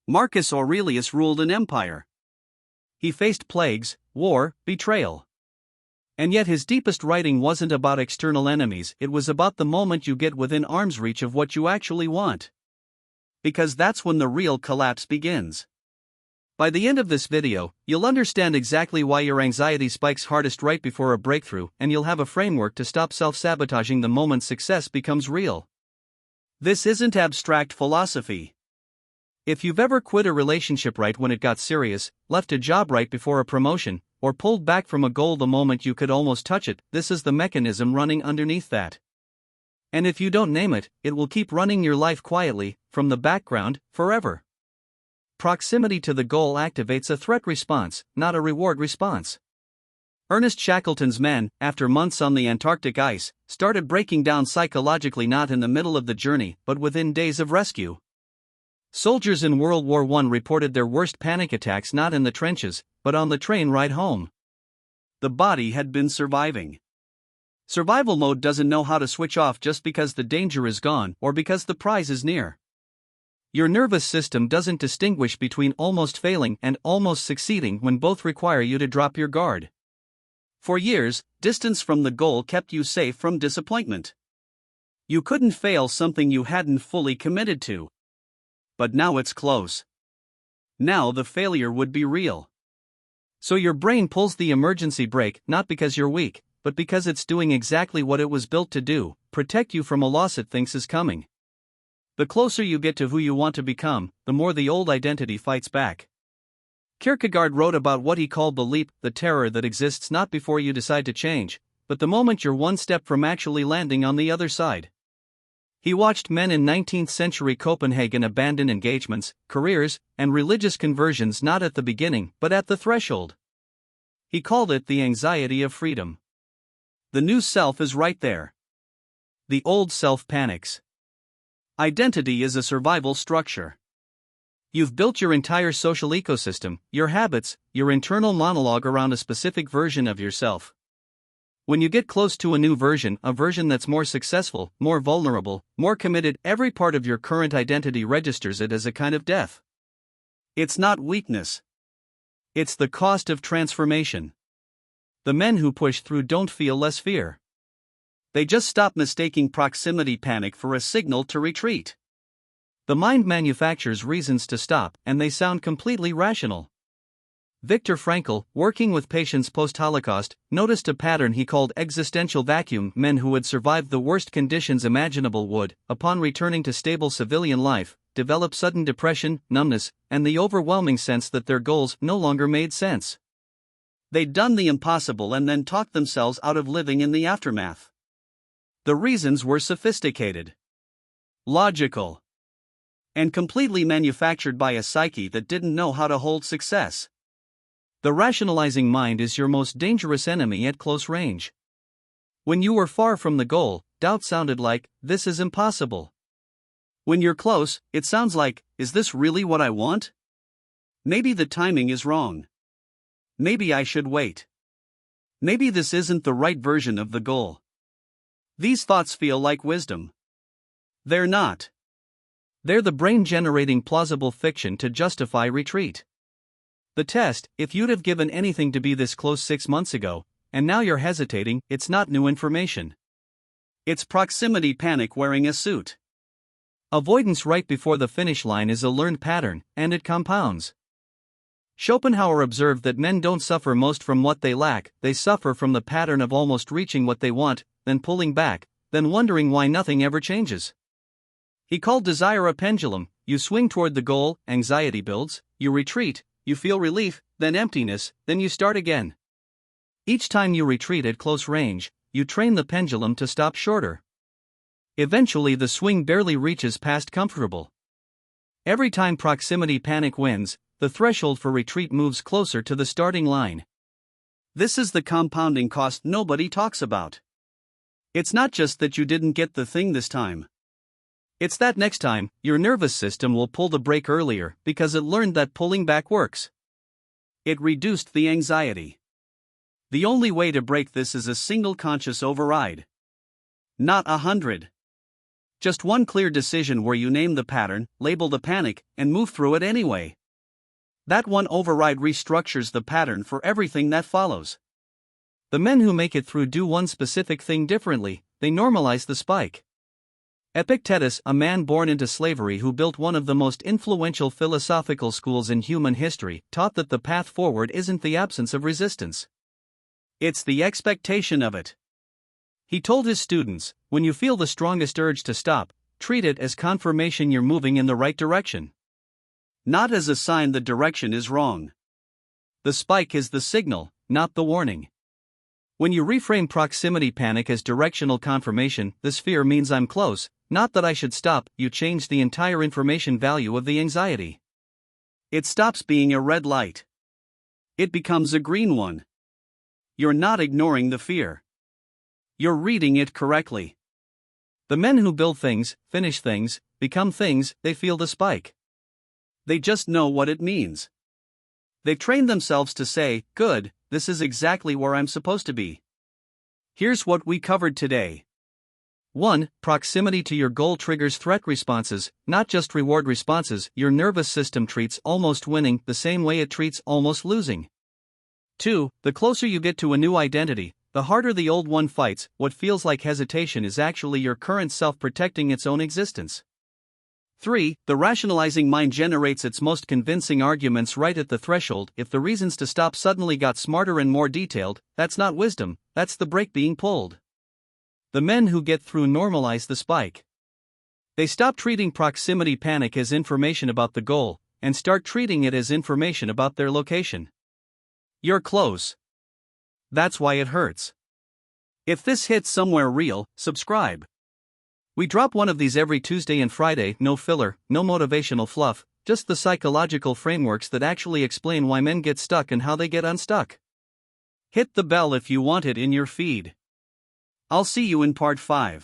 Marcus Aurelius ruled an empire. He faced plagues, war, betrayal. And yet his deepest writing wasn't about external enemies, it was about the moment you get within arm's reach of what you actually want. Because that's when the real collapse begins. By the end of this video, you'll understand exactly why your anxiety spikes hardest right before a breakthrough, and you'll have a framework to stop self-sabotaging the moment success becomes real. This isn't abstract philosophy. If you've ever quit a relationship right when it got serious, left a job right before a promotion, or pulled back from a goal the moment you could almost touch it, this is the mechanism running underneath that. And if you don't name it, it will keep running your life quietly, from the background, forever. Proximity to the goal activates a threat response, not a reward response. Ernest Shackleton's men, after months on the Antarctic ice, started breaking down psychologically not in the middle of the journey, but within days of rescue. Soldiers in World War I reported their worst panic attacks not in the trenches, but on the train ride home. The body had been surviving. Survival mode doesn't know how to switch off just because the danger is gone or because the prize is near. Your nervous system doesn't distinguish between almost failing and almost succeeding when both require you to drop your guard. For years, distance from the goal kept you safe from disappointment. You couldn't fail something you hadn't fully committed to. But now it's close. Now the failure would be real. So your brain pulls the emergency brake not because you're weak, but because it's doing exactly what it was built to do, protect you from a loss it thinks is coming. The closer you get to who you want to become, the more the old identity fights back. Kierkegaard wrote about what he called the leap, the terror that exists not before you decide to change, but the moment you're one step from actually landing on the other side. He watched men in 19th century Copenhagen abandon engagements, careers, and religious conversions not at the beginning but at the threshold. He called it the anxiety of freedom. The new self is right there. The old self panics. Identity is a survival structure. You've built your entire social ecosystem, your habits, your internal monologue around a specific version of yourself. When you get close to a new version, a version that's more successful, more vulnerable, more committed, every part of your current identity registers it as a kind of death. It's not weakness. It's the cost of transformation. The men who push through don't feel less fear. They just stop mistaking proximity panic for a signal to retreat. The mind manufactures reasons to stop, and they sound completely rational. Viktor Frankl, working with patients post-Holocaust, noticed a pattern he called existential vacuum. Men who had survived the worst conditions imaginable would, upon returning to stable civilian life, develop sudden depression, numbness, and the overwhelming sense that their goals no longer made sense. They'd done the impossible and then talked themselves out of living in the aftermath. The reasons were sophisticated, logical, and completely manufactured by a psyche that didn't know how to hold success. The rationalizing mind is your most dangerous enemy at close range. When you were far from the goal, doubt sounded like, "This is impossible." When you're close, it sounds like, "Is this really what I want? Maybe the timing is wrong. Maybe I should wait. Maybe this isn't the right version of the goal." These thoughts feel like wisdom. They're not. They're the brain generating plausible fiction to justify retreat. The test: if you'd have given anything to be this close 6 months ago, and now you're hesitating, it's not new information. It's proximity panic wearing a suit. Avoidance right before the finish line is a learned pattern, and it compounds. Schopenhauer observed that men don't suffer most from what they lack, they suffer from the pattern of almost reaching what they want, then pulling back, then wondering why nothing ever changes. He called desire a pendulum. You swing toward the goal, anxiety builds, you retreat, you feel relief, then emptiness, then you start again. Each time you retreat at close range, you train the pendulum to stop shorter. Eventually the swing barely reaches past comfortable. Every time proximity panic wins, the threshold for retreat moves closer to the starting line. This is the compounding cost nobody talks about. It's not just that you didn't get the thing this time. It's that next time, your nervous system will pull the brake earlier because it learned that pulling back works. It reduced the anxiety. The only way to break this is a single conscious override. Not 100. Just one clear decision where you name the pattern, label the panic, and move through it anyway. That one override restructures the pattern for everything that follows. The men who make it through do one specific thing differently: they normalize the spike. Epictetus, a man born into slavery who built one of the most influential philosophical schools in human history, taught that the path forward isn't the absence of resistance. It's the expectation of it. He told his students, when you feel the strongest urge to stop, treat it as confirmation you're moving in the right direction. Not as a sign the direction is wrong. The spike is the signal, not the warning. When you reframe proximity panic as directional confirmation, this fear means I'm close, not that I should stop, you change the entire information value of the anxiety. It stops being a red light. It becomes a green one. You're not ignoring the fear. You're reading it correctly. The men who build things, finish things, become things, they feel the spike. They just know what it means. They've trained themselves to say, good, this is exactly where I'm supposed to be. Here's what we covered today. 1. Proximity to your goal triggers threat responses, not just reward responses. Your nervous system treats almost winning the same way it treats almost losing. 2. The closer you get to a new identity, the harder the old one fights. What feels like hesitation is actually your current self protecting its own existence. 3. The rationalizing mind generates its most convincing arguments right at the threshold. If the reasons to stop suddenly got smarter and more detailed, that's not wisdom, that's the brake being pulled. The men who get through normalize the spike. They stop treating proximity panic as information about the goal, and start treating it as information about their location. You're close. That's why it hurts. If this hits somewhere real, subscribe. We drop one of these every Tuesday and Friday, no filler, no motivational fluff, just the psychological frameworks that actually explain why men get stuck and how they get unstuck. Hit the bell if you want it in your feed. I'll see you in part 5.